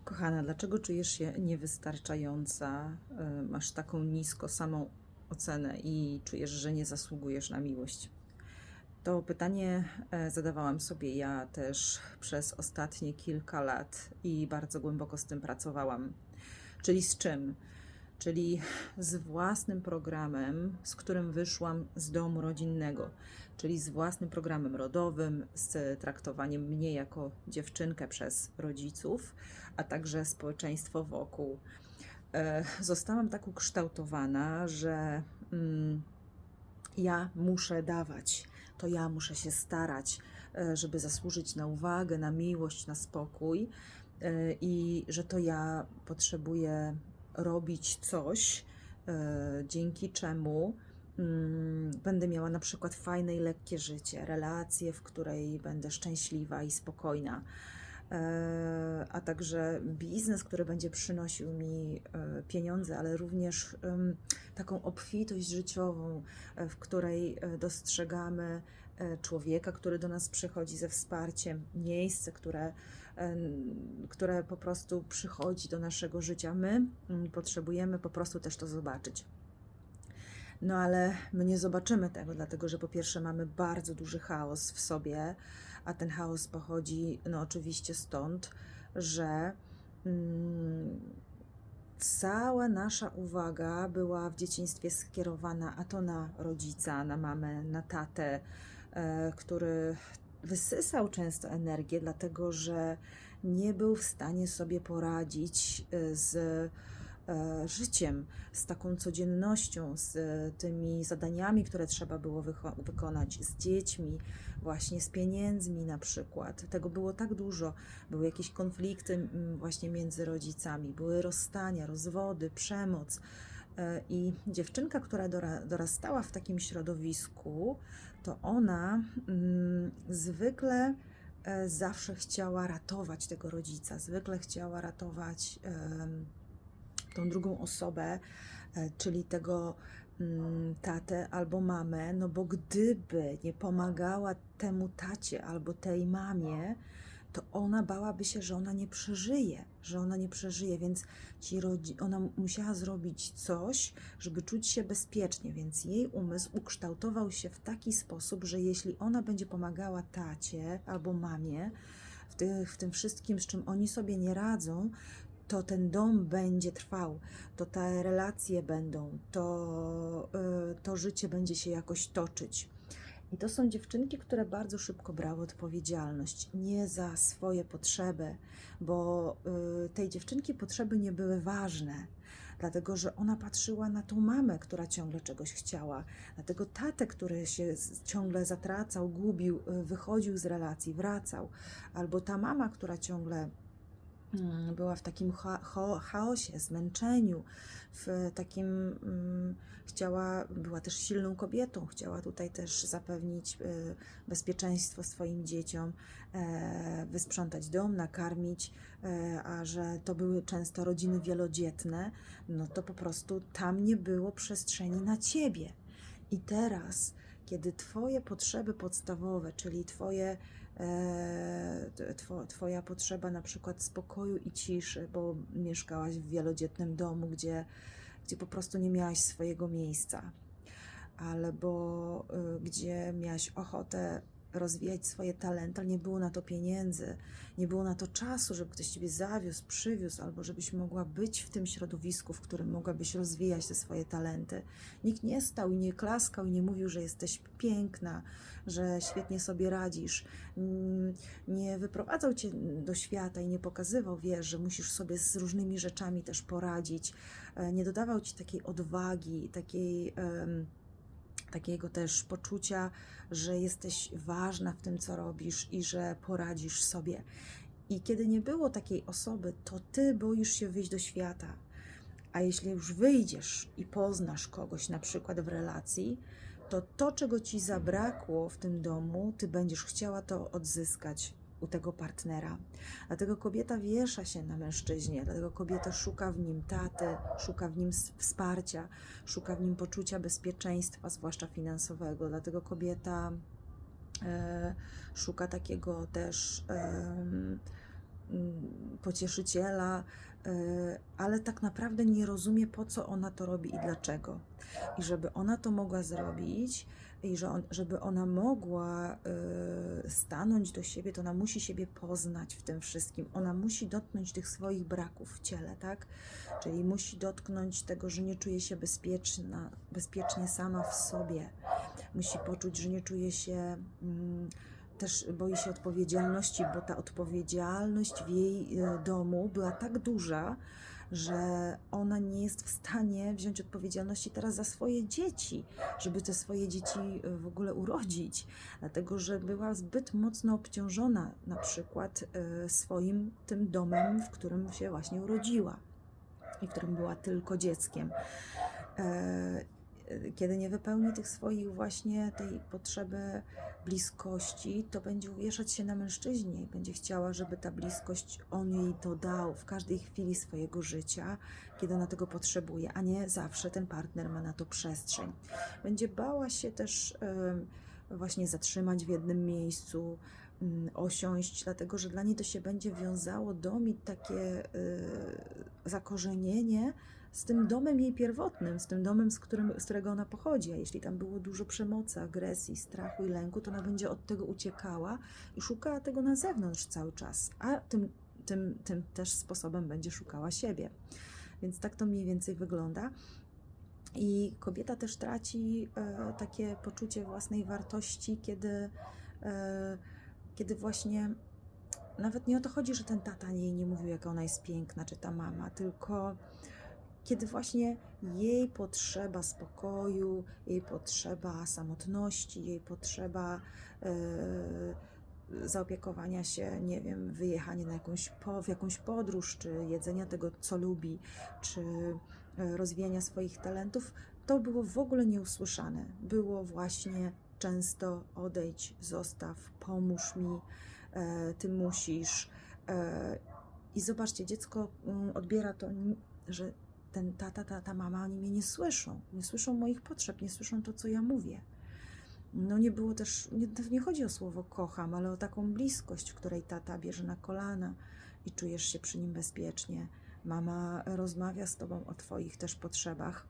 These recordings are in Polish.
Kochana, dlaczego czujesz się niewystarczająca? Masz taką nisko samą ocenę i czujesz, że nie zasługujesz na miłość? To pytanie zadawałam sobie ja też przez ostatnie kilka lat i bardzo głęboko z tym pracowałam. Czyli z czym? Czyli z własnym programem, z którym wyszłam z domu rodzinnego, czyli z własnym programem rodowym, z traktowaniem mnie jako dziewczynkę przez rodziców, a także społeczeństwo wokół. Zostałam tak ukształtowana, że ja muszę dawać, to ja muszę się starać, żeby zasłużyć na uwagę, na miłość, na spokój, i że to ja potrzebuję robić coś, dzięki czemu będę miała na przykład fajne i lekkie życie, relacje, w której będę szczęśliwa i spokojna, a także biznes, który będzie przynosił mi pieniądze, ale również taką obfitość życiową, w której dostrzegamy człowieka, który do nas przychodzi ze wsparciem, miejsce, które po prostu przychodzi do naszego życia. My potrzebujemy po prostu też to zobaczyć. No ale my nie zobaczymy tego, dlatego że po pierwsze mamy bardzo duży chaos w sobie, a ten chaos pochodzi no oczywiście stąd, że cała nasza uwaga była w dzieciństwie skierowana a to na rodzica, na mamę, na tatę, który wysysał często energię, dlatego że nie był w stanie sobie poradzić z życiem, z taką codziennością, z tymi zadaniami, które trzeba było wykonać, z dziećmi, właśnie z pieniędzmi na przykład. Tego było tak dużo. Były jakieś konflikty właśnie między rodzicami, były rozstania, rozwody, przemoc. I dziewczynka, która dorastała w takim środowisku, to ona zwykle zawsze chciała ratować tego rodzica, zwykle chciała ratować tą drugą osobę, czyli tego tatę albo mamę, no bo gdyby nie pomagała temu tacie albo tej mamie, to ona bałaby się, że ona nie przeżyje, więc ona musiała zrobić coś, żeby czuć się bezpiecznie, więc jej umysł ukształtował się w taki sposób, że jeśli ona będzie pomagała tacie albo mamie w tym wszystkim, z czym oni sobie nie radzą, to ten dom będzie trwał, to te relacje będą, to życie będzie się jakoś toczyć. I to są dziewczynki, które bardzo szybko brały odpowiedzialność, nie za swoje potrzeby, bo tej dziewczynki potrzeby nie były ważne, dlatego że ona patrzyła na tą mamę, która ciągle czegoś chciała, na tego tatę, który się ciągle zatracał, gubił, wychodził z relacji, wracał, albo ta mama, która ciągle była w takim chaosie, zmęczeniu, w takim była też silną kobietą, chciała tutaj też zapewnić bezpieczeństwo swoim dzieciom, wysprzątać dom, nakarmić, a że to były często rodziny wielodzietne, no to po prostu tam nie było przestrzeni na ciebie. I teraz, kiedy twoje potrzeby podstawowe, czyli twoja potrzeba na przykład spokoju i ciszy, bo mieszkałaś w wielodzietnym domu, gdzie po prostu nie miałaś swojego miejsca, albo gdzie miałaś ochotę rozwijać swoje talenty, ale nie było na to pieniędzy, nie było na to czasu, żeby ktoś ciebie zawiózł, przywiózł, albo żebyś mogła być w tym środowisku, w którym mogłabyś rozwijać te swoje talenty. Nikt nie stał i nie klaskał i nie mówił, że jesteś piękna, że świetnie sobie radzisz. Nie wyprowadzał cię do świata i nie pokazywał, wiesz, że musisz sobie z różnymi rzeczami też poradzić. Nie dodawał ci takiej odwagi, takiego też poczucia, że jesteś ważna w tym, co robisz i że poradzisz sobie. I kiedy nie było takiej osoby, to ty boisz się wyjść do świata. A jeśli już wyjdziesz i poznasz kogoś, na przykład w relacji, to, czego ci zabrakło w tym domu, ty będziesz chciała to odzyskać u tego partnera. Dlatego kobieta wiesza się na mężczyźnie, dlatego kobieta szuka w nim taty, szuka w nim wsparcia, szuka w nim poczucia bezpieczeństwa, zwłaszcza finansowego. Dlatego kobieta szuka takiego też pocieszyciela, ale tak naprawdę nie rozumie, po co ona to robi i dlaczego. I żeby ona to mogła zrobić, i żeby ona mogła stanąć do siebie, to ona musi siebie poznać w tym wszystkim. Ona musi dotknąć tych swoich braków w ciele, tak? Czyli musi dotknąć tego, że nie czuje się bezpiecznie sama w sobie. Musi poczuć, że nie czuje się, też boi się odpowiedzialności, bo ta odpowiedzialność w jej domu była tak duża, że ona nie jest w stanie wziąć odpowiedzialności teraz za swoje dzieci, żeby te swoje dzieci w ogóle urodzić, dlatego że była zbyt mocno obciążona na przykład swoim tym domem, w którym się właśnie urodziła i w którym była tylko dzieckiem. Kiedy nie wypełni tych swoich właśnie tej potrzeby bliskości, to będzie uwieszać się na mężczyźnie i będzie chciała, żeby ta bliskość on jej to dał w każdej chwili swojego życia, kiedy ona tego potrzebuje, a nie zawsze ten partner ma na to przestrzeń. Będzie bała się też właśnie zatrzymać w jednym miejscu, osiąść, dlatego że dla niej to się będzie wiązało dom i takie zakorzenienie z tym domem jej pierwotnym, z tym domem, z którego ona pochodzi. A jeśli tam było dużo przemocy, agresji, strachu i lęku, to ona będzie od tego uciekała i szukała tego na zewnątrz cały czas, a tym też sposobem będzie szukała siebie. Więc tak to mniej więcej wygląda. I kobieta też traci takie poczucie własnej wartości, kiedy właśnie nawet nie o to chodzi, że ten tata jej nie mówił, jaka ona jest piękna, czy ta mama, tylko kiedy właśnie jej potrzeba spokoju, jej potrzeba samotności, jej potrzeba zaopiekowania się, nie wiem, wyjechania w jakąś podróż, czy jedzenia tego, co lubi, czy rozwijania swoich talentów, to było w ogóle nieusłyszane. Było właśnie często odejdź, zostaw, pomóż mi, ty musisz. I zobaczcie, dziecko odbiera to, że ten tata, ta mama, oni mnie nie słyszą moich potrzeb, nie słyszą to, co ja mówię. No nie było też, nie chodzi o słowo kocham, ale o taką bliskość, w której tata bierze na kolana i czujesz się przy nim bezpiecznie. Mama rozmawia z tobą o twoich też potrzebach,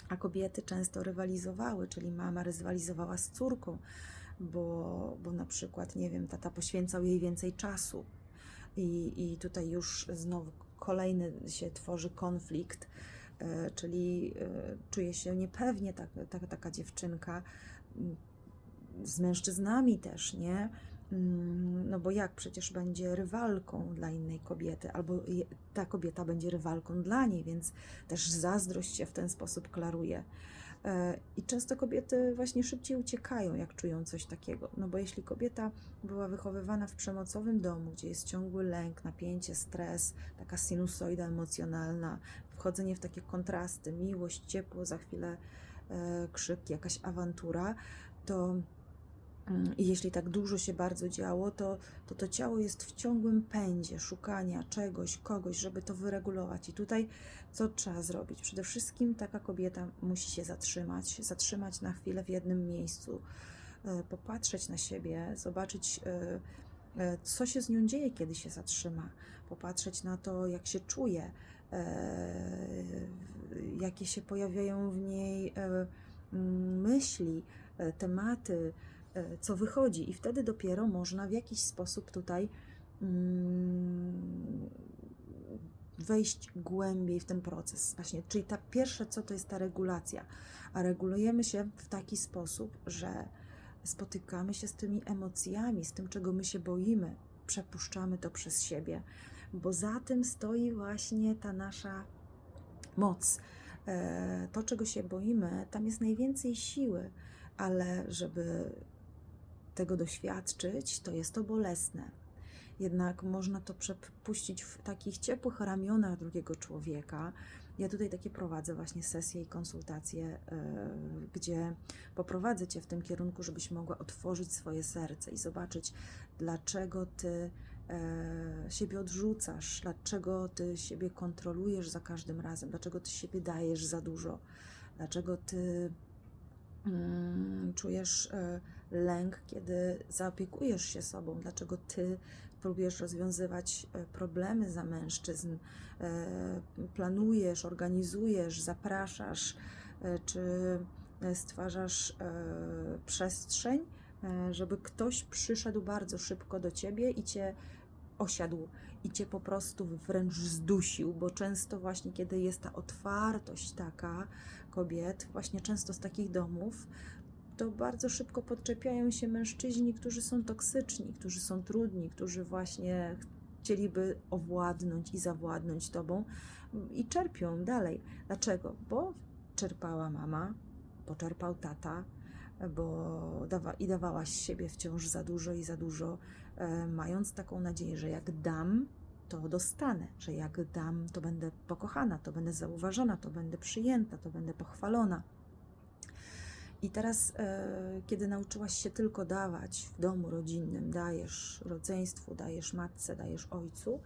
a kobiety często rywalizowały, czyli mama rywalizowała z córką, bo na przykład, nie wiem, tata poświęcał jej więcej czasu i tutaj już znowu kolejny się tworzy konflikt, czyli czuje się niepewnie taka dziewczynka, z mężczyznami też, nie? No bo jak przecież będzie rywalką dla innej kobiety, albo ta kobieta będzie rywalką dla niej, więc też zazdrość się w ten sposób klaruje. I często kobiety właśnie szybciej uciekają, jak czują coś takiego. No bo jeśli kobieta była wychowywana w przemocowym domu, gdzie jest ciągły lęk, napięcie, stres, taka sinusoida emocjonalna, wchodzenie w takie kontrasty, miłość, ciepło, za chwilę krzyk, jakaś awantura, to i jeśli tak dużo się bardzo działo, to ciało jest w ciągłym pędzie szukania czegoś, kogoś, żeby to wyregulować. I tutaj co trzeba zrobić? Przede wszystkim taka kobieta musi się zatrzymać na chwilę w jednym miejscu, popatrzeć na siebie, zobaczyć, co się z nią dzieje, kiedy się zatrzyma, popatrzeć na to, jak się czuje, jakie się pojawiają w niej myśli, tematy, co wychodzi, i wtedy dopiero można w jakiś sposób tutaj wejść głębiej w ten proces. Właśnie, czyli ta pierwsze co to jest ta regulacja, a regulujemy się w taki sposób, że spotykamy się z tymi emocjami, z tym, czego my się boimy, przepuszczamy to przez siebie, bo za tym stoi właśnie ta nasza moc. To, czego się boimy, tam jest najwięcej siły, ale żeby tego doświadczyć, to jest to bolesne. Jednak można to przepuścić w takich ciepłych ramionach drugiego człowieka. Ja tutaj takie prowadzę właśnie sesje i konsultacje, gdzie poprowadzę Cię w tym kierunku, żebyś mogła otworzyć swoje serce i zobaczyć, dlaczego Ty siebie odrzucasz, dlaczego Ty siebie kontrolujesz za każdym razem, dlaczego Ty siebie dajesz za dużo, dlaczego Ty czujesz lęk, kiedy zaopiekujesz się sobą, dlaczego Ty próbujesz rozwiązywać problemy za mężczyzn, planujesz, organizujesz, zapraszasz, czy stwarzasz przestrzeń, żeby ktoś przyszedł bardzo szybko do ciebie i cię osiadł i cię po prostu wręcz zdusił, bo często właśnie kiedy jest ta otwartość taka kobiet, właśnie często z takich domów, to bardzo szybko podczepiają się mężczyźni, którzy są toksyczni, którzy są trudni, którzy właśnie chcieliby owładnąć i zawładnąć tobą i czerpią dalej. Dlaczego? Bo czerpała mama, poczerpał tata, bo dawałaś siebie wciąż za dużo i za dużo, mając taką nadzieję, że jak dam, to dostanę, że jak dam, to będę pokochana, to będę zauważona, to będę przyjęta, to będę pochwalona. I teraz, kiedy nauczyłaś się tylko dawać w domu rodzinnym, dajesz rodzeństwu, dajesz matce, dajesz ojcu,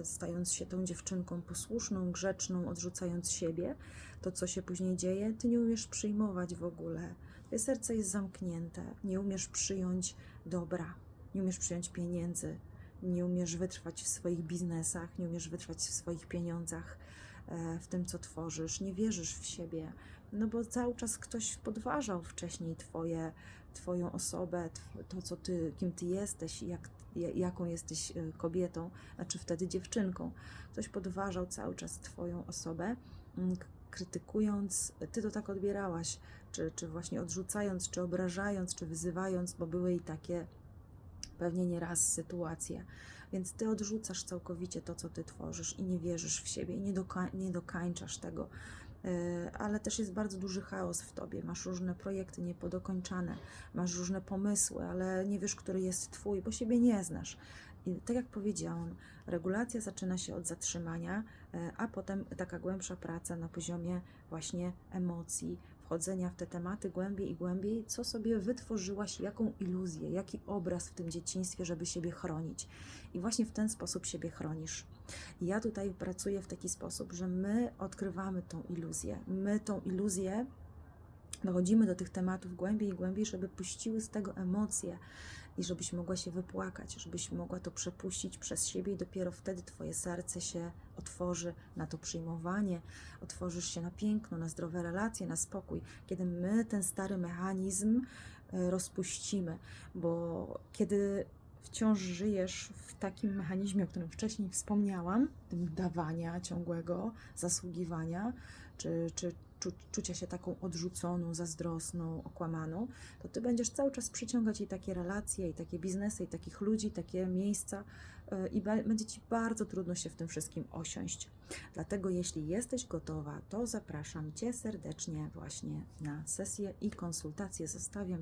stając się tą dziewczynką posłuszną, grzeczną, odrzucając siebie, to co się później dzieje? Ty nie umiesz przyjmować w ogóle. Twoje serce jest zamknięte, nie umiesz przyjąć dobra, nie umiesz przyjąć pieniędzy, nie umiesz wytrwać w swoich biznesach, nie umiesz wytrwać w swoich pieniądzach, w tym, co tworzysz, nie wierzysz w siebie, no bo cały czas ktoś podważał wcześniej twoją osobę, to, co ty, kim ty jesteś, jaką jesteś kobietą, znaczy wtedy dziewczynką. Ktoś podważał cały czas twoją osobę, krytykując, ty to tak odbierałaś, czy właśnie odrzucając, czy obrażając, czy wyzywając, bo były i takie pewnie nieraz sytuacje. Więc ty odrzucasz całkowicie to, co ty tworzysz i nie wierzysz w siebie i nie dokańczasz tego. Ale też jest bardzo duży chaos w tobie. Masz różne projekty niepodokończane, masz różne pomysły, ale nie wiesz, który jest twój, bo siebie nie znasz. I tak jak powiedziałam, regulacja zaczyna się od zatrzymania, a potem taka głębsza praca na poziomie właśnie emocji, wchodzenia w te tematy głębiej i głębiej, co sobie wytworzyłaś, jaką iluzję, jaki obraz w tym dzieciństwie, żeby siebie chronić. I właśnie w ten sposób siebie chronisz. I ja tutaj pracuję w taki sposób, że my odkrywamy tą iluzję. My tą iluzję dochodzimy do tych tematów głębiej i głębiej, żeby puściły z tego emocje i żebyś mogła się wypłakać, żebyś mogła to przepuścić przez siebie i dopiero wtedy twoje serce się otworzy na to przyjmowanie, otworzysz się na piękno, na zdrowe relacje, na spokój, kiedy my ten stary mechanizm rozpuścimy, bo kiedy wciąż żyjesz w takim mechanizmie, o którym wcześniej wspomniałam, tym dawania ciągłego, zasługiwania, czy czucia się taką odrzuconą, zazdrosną, okłamaną, to ty będziesz cały czas przyciągać i takie relacje, i takie biznesy, i takich ludzi, takie miejsca i będzie ci bardzo trudno się w tym wszystkim osiąść. Dlatego jeśli jesteś gotowa, to zapraszam cię serdecznie właśnie na sesję i konsultację. Zostawiam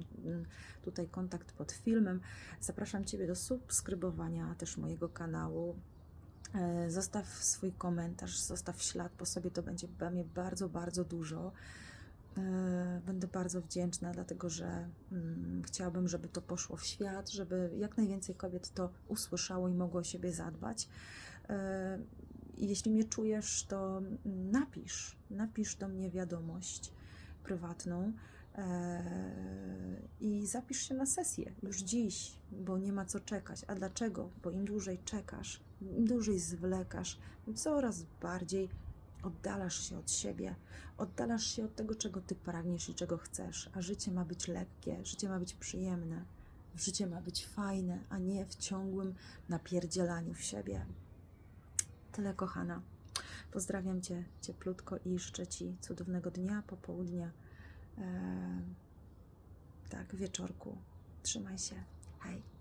tutaj kontakt pod filmem. Zapraszam ciebie do subskrybowania też mojego kanału. Zostaw swój komentarz, zostaw ślad po sobie, to będzie dla mnie bardzo, bardzo dużo. Będę bardzo wdzięczna, dlatego że chciałabym, żeby to poszło w świat, żeby jak najwięcej kobiet to usłyszało i mogło o siebie zadbać. Jeśli mnie czujesz, to napisz do mnie wiadomość prywatną i zapisz się na sesję już dziś, bo nie ma co czekać. A dlaczego? Bo im dłużej czekasz, im dłużej zwlekasz, tym coraz bardziej oddalasz się od siebie, oddalasz się od tego, czego ty pragniesz i czego chcesz, a życie ma być lekkie, życie ma być przyjemne, życie ma być fajne, a nie w ciągłym napierdzielaniu w siebie. Tyle, kochana. Pozdrawiam cię cieplutko i życzę ci cudownego dnia, popołudnia, tak, wieczorku. Trzymaj się. Hej.